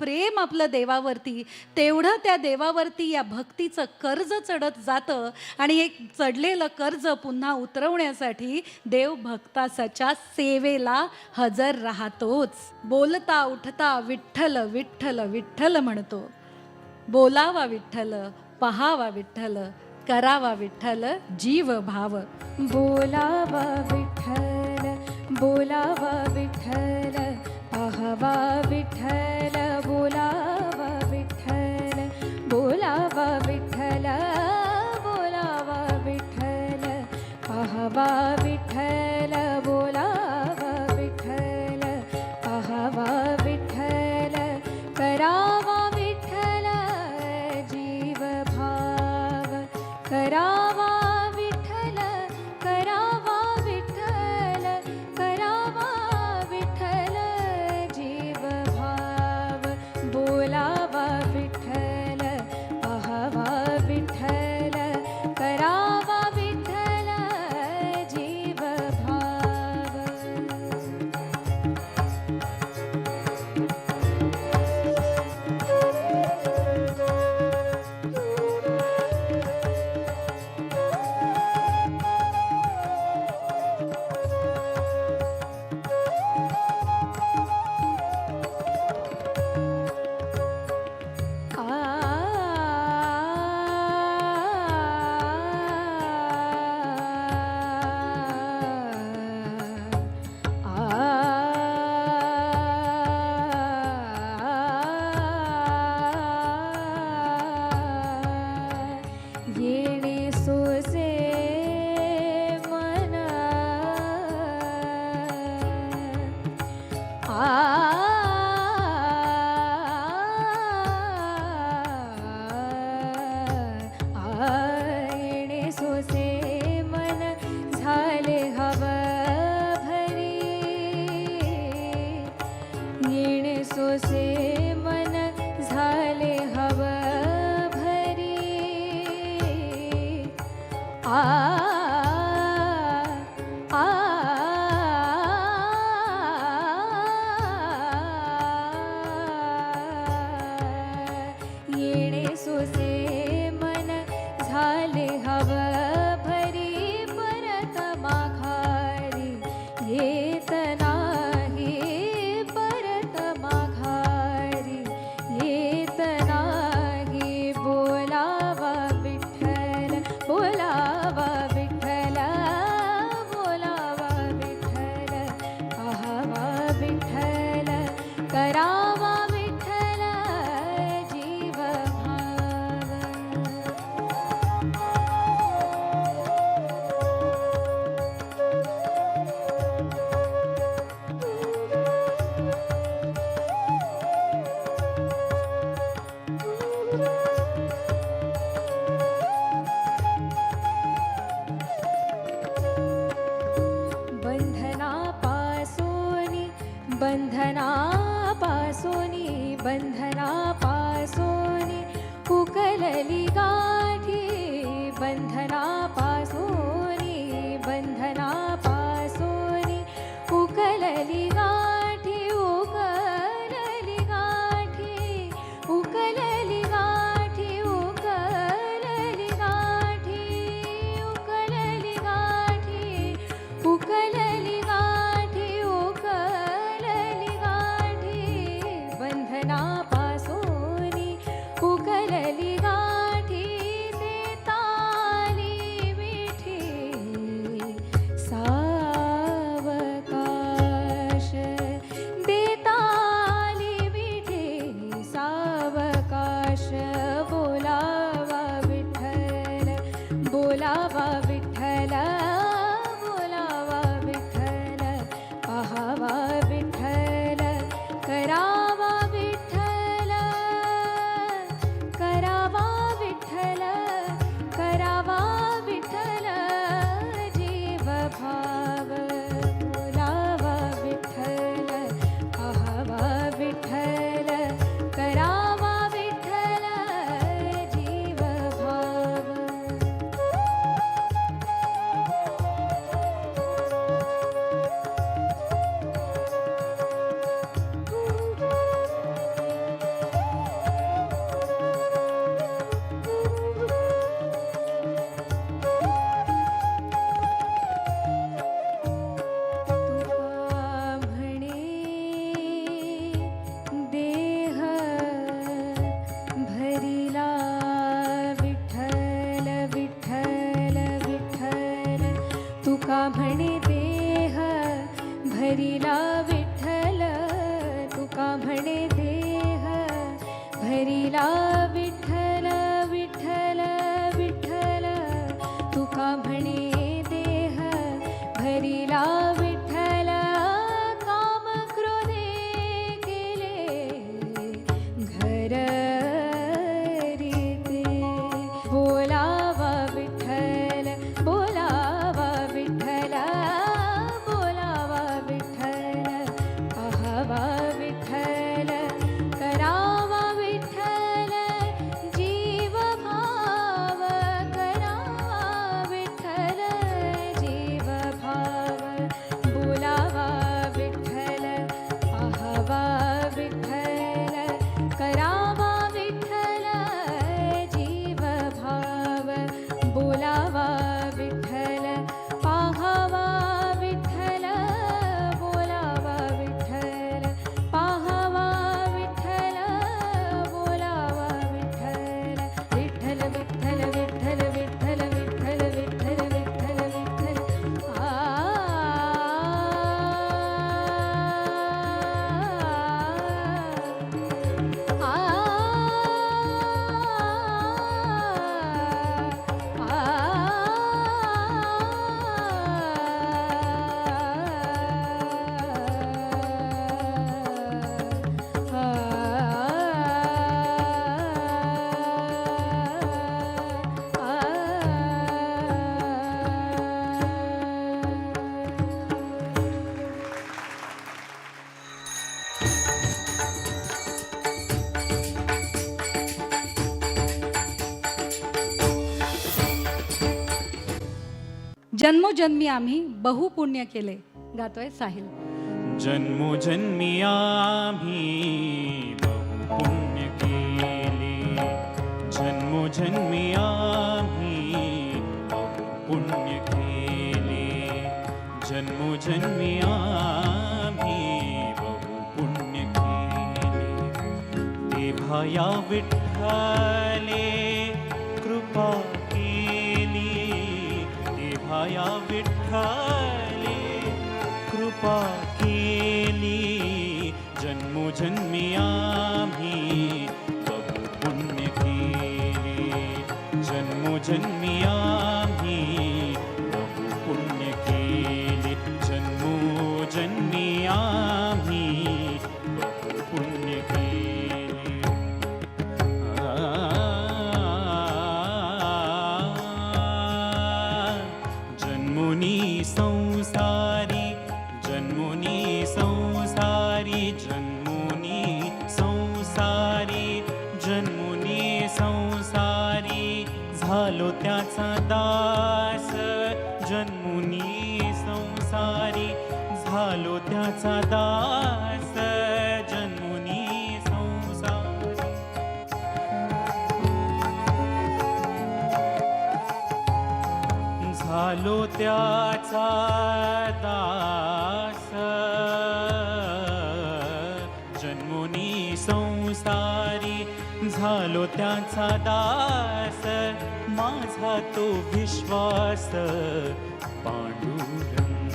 प्रेम आपलं देवावरती, तेवढं त्या देवावरती या भक्तीचं कर्ज चढत जातं आणि एक चढलेलं कर्ज पुन्हा उतरवण्यासाठी देव भक्ताच्या सेवेला हजर राहतोच. बोलता उठता विठ्ठल विठ्ठल विठ्ठल म्हणतो. बोलावा विठ्ठल, पहावा विठ्ठल, करावा विठ्ठल जीव भाव. बोलावा विठ्ठल, बोलावा विठ्ठल, पाहावा विठ्ठल, बोलावा विठ्ठल, बोलावा विठ्ठल, बोलावा विठ्ठल, पाहावा विठ्ठल, बोलावा विठ्ठल, पाहावा विठ्ठल, करावा विठ्ठल जीव भाव. करावा विठ्ठल, करावा विठ्ठल, करावा विठ्ठल जीव भाव. बोलावा विठ्ठल, पाहावा विठ्ठल, करावा विठ्ठल जीव भाव. येणे सोसे मन येणे सोसे मन झाले हवा भरी. येणे सोसे मन झाले हवा भरी. आ आ येणे सोसे मन झाले हवा भरी. परत माघारी येत नाही, परत माघारी येत नाही. बोलावा विठ्ठल, बोलावा विठ्ठल, बोलावा विठ्ठल, पाहावा विठ्ठल, करावा विठ्ठल जीव भाव. बंधनापासूनी, बंधनापासूनी, बंधनापासूनी उकलली गाठी. बंधनापासूनी, बंधनापासूनी उकलली गाठी. उकलली गाठी, उकलली गाठी, उकलली गाठी, उकलली गाठी, उकलली गाठी, उकलली गाठी. बंधनापासूनी उकलली गाठी. म्हणे देह भरिला विठ्ठल, तुका म्हणे देह भरिला विठ्ठल विठ्ठल विठ्ठल, तुका म्हणे देह भरिला विठ्ठल, काम क्रोधे केले घर रीते, बोलावा विठ्ठल बोलावा विठ्ठल बोलावा विठ्ठल, पाहावा विठ्ठल करावा विठ्ठल, जीव भाव करावा विठ्ठल जीव भाव, बोलावा विठ्ठल पाहावा विठ्ठल करावा विठ्ठल जीव भाव, बोलावा विठ्ठल पाहावा विठ्ठल, बोलावा विठ्ठल पाहावा विठ्ठल, बोलावा विठ्ठल, विठ्ठल विठ्ठल विठ्ठल विठ्ठल विठ्ठल विठ्ठल विठ्ठल विठ्ठल, जन्मोजन्मी आम्ही बहुपुण्य केले, गातोय साहिल. जन्मोजन्मी आम्ही बहुपुण्य केले, जन्मोजन्मी आम्ही बहुपुण्य केले, जन्मोजन्मी आम्ही बहुपुण्य केले, तेव्हा या विठ्ठले कृपा केली, तेव्हा या विठ्ठले कृपा केली, जन्मोजन्मी आम्ही बहुपुण्य केले, जन्मोजन्मी आम्ही बहुपुण्य केले, जन्मोजन्मी आम्ही बहुपुण्य केले. जन्मोनी संसारी, जन्मोनी संसारी, जन्मोनी संसारी, जन्मोनी संसारी, झालो त्याचा दास, जन्मोनी संसारी, झालो त्याचा दास, जन्मोनी संसारी. झालो त्याचा दास, जन्मोनी संसारी, झालो त्याचा दास, माझा तो विश्वास पांडुरंग,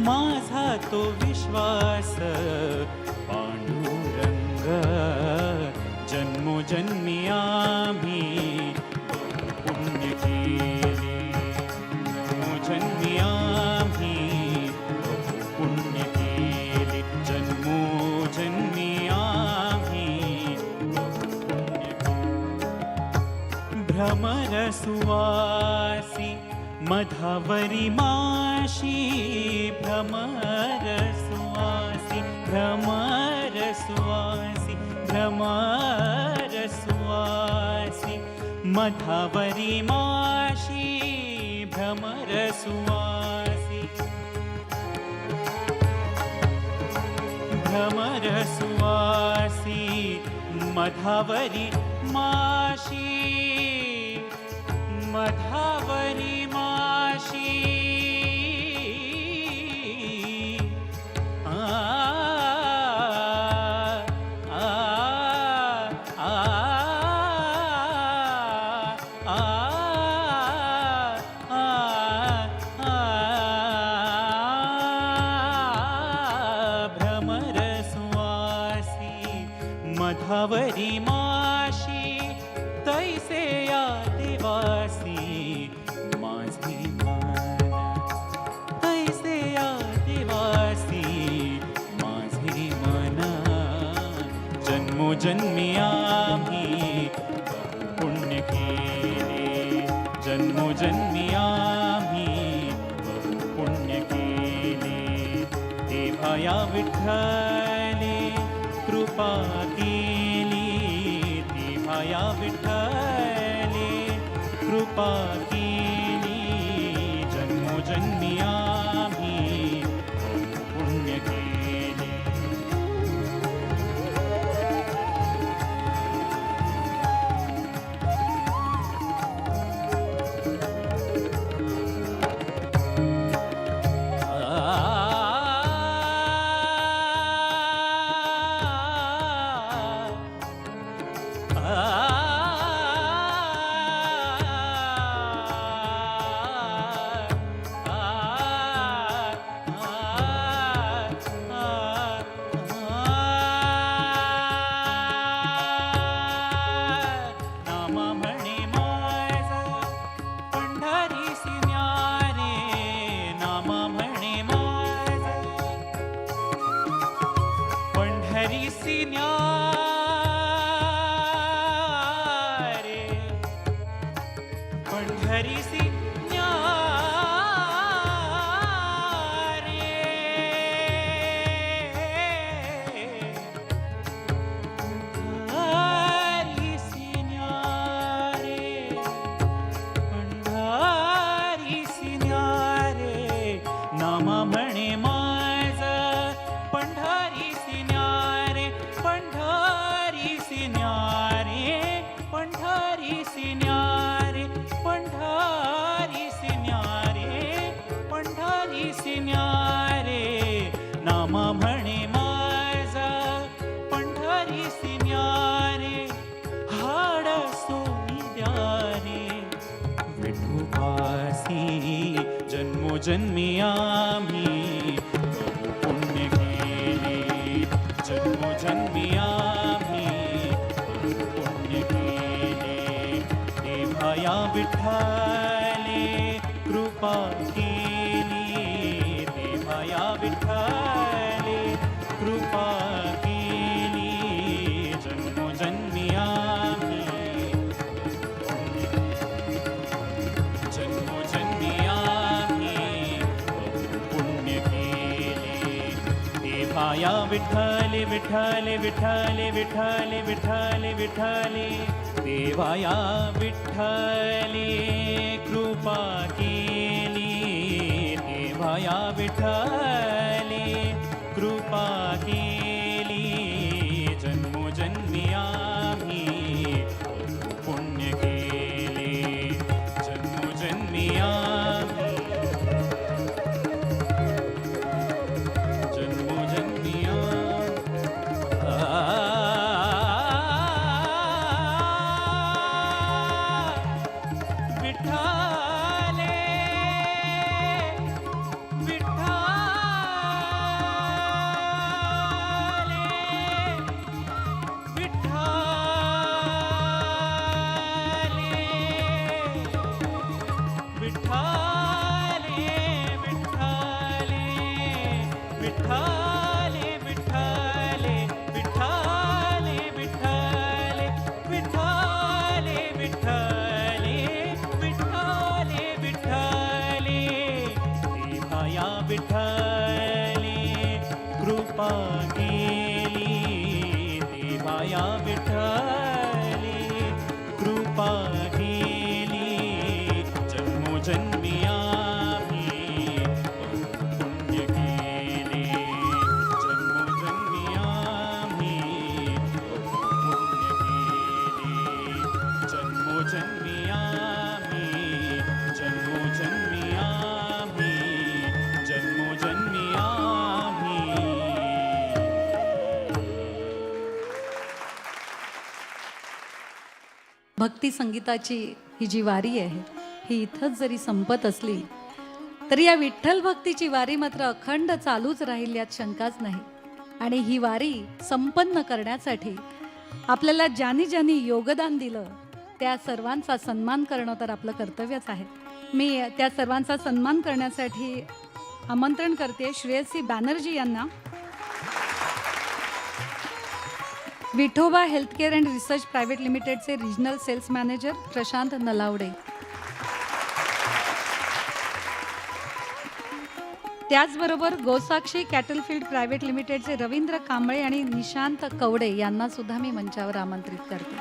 माझा तो विश्वास पांडुरंग, जन्मोजन्मी आम्ही पुण्य केले, जन्मोजन्मी आम्ही पुण्य केले, जन्मोजन्मी आम्ही पुण्य केले. भ्रमर सुवासी मधावरी माशी, भ्रमर सुवासी, भ्रमर सुवासी, भ्रमर सुवासी, मधावरी माशी, भ्रमर सुवासी, भ्रमर सुवासी, मधावरी माशी, मधावरी माशी, जन्मोजन्मी आम्ही पुण्य केले, जन्मोजन्मी आम्ही पुण्य केले. तेव्हा या विठ्ठले कृपा केली, तेव्हा या विठ्ठले कृपा केली, जन्मोजन्मी आम्ही पुण्य केले. नाम म्हणे माझा पंढरीसी न्यारे, नाम म्हणे माझा पंढरीसी न्यारे, पंढरीसी न्यारे. पंढरीसी न्यारे, पंढरीसी न्यारे, नाम म्हणे माझा पंढरीसी न्यारे, पंढरीसी न्यारे, पंढरीसी न्यारे, पंढरीसी न्यारे, पंढरीसी न्यारे, नाम म्हणे माझा पंढरीसी न्यारे. हाड सोनी द्यारे विठोबासी, जन्मोजन्मी आम्ही पुण्य केले, जन्मोजन्मी आम्ही पुण्य केले. तेव्हा या विठ्ठले कृपा केली, तेव्हा या विठ्ठले कृपा केली, जन्मोजन्मी आम्ही जन्मोजन्मी आम्ही पुण्य केले. तेव्हा या विठ्ठले विठ्ठले विठ्ठले विठ्ठले विठ्ठले विठ्ठले, तेव्हा या विठ्ठले कृपा केली, तेव्हा या विठ्ठले कृपा केली, जन्मोजन्मी आम्ही पुण्य केले, जन्मोजन्मी आम्ही जन्मोजन्मी विठ्ठले विठ्ठले कृपा केली, देवा या विठ्ठले कृपा केली, जन्मोजन्मी आम्ही पुण्य केले, जन्मोजन्मी आम्ही पुण्य केले, जन्मोजन्मी आम्ही जन्मोजन्मी आम्ही जन्मोजन्मी आम्ही. भक्ती संगीताची ही जी वारी आहे ही इथंच जरी संपत असली तरी या विठ्ठल भक्तीची वारी मात्र अखंड चालूच राहील यात शंकाच नाही. आणि ही वारी संपन्न करण्यासाठी आपल्याला ज्यांनी ज्यांनी योगदान दिलं त्या सर्वांचा सन्मान करणं तर आपलं कर्तव्यच आहे. मी त्या सर्वांचा सन्मान करण्यासाठी आमंत्रण करते श्रेयसी बॅनर्जी यांना. Vithoba healthcare and research private लिमिटेडचे regional sales manager Prashant Nalawade. त्याचबरोबर गोसाक्षी कॅटलफील्ड प्रायव्हेट लिमिटेडचे रवींद्र कांबळे आणि निशांत कवडे यांना सुद्धा मी मंचावर आमंत्रित करते.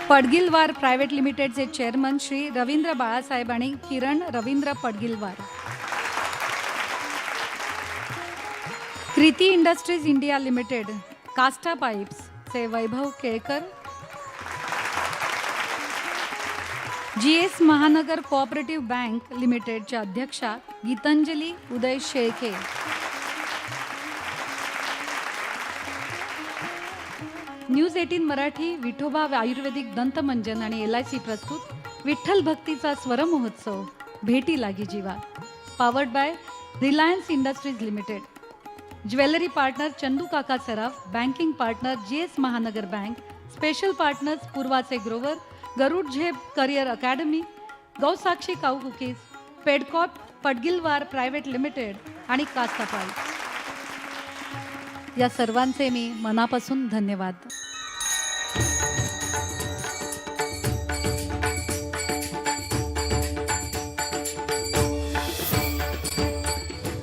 पडगिलवार प्रायव्हेट लिमिटेडचे चेअरमन श्री रवींद्र बाळासाहेब आणि Kiran Ravindra Padgilwar. Kruti industries India limited कास्टा पाईप्सचे Vaibhav Kelkar. GS Mahanagar cooperative bank लिमिटेडच्या अध्यक्षा गीतांजली उदय शेळके. न्यूज 18 मराठी विठोबा आयुर्वेदिक दंतमंजन आणि LIC प्रस्तुत विठ्ठल भक्तीचा स्वर महोत्सव भेटी लागी जीवा. Powered by Reliance industries limited. Jewellery partner Chandu Kaka Saraf. Banking partner GS Mahanagar bank. Special partners पूर्वाचे ग्रोवर, गरुड झेप करिअर अकॅडमी, गौसाक्षी काऊ कुकीज, पेडकॉट पडगिलवार प्रायव्हेट लिमिटेड आणि कास्तापाई. या सर्वांचे मी मनापासून धन्यवाद.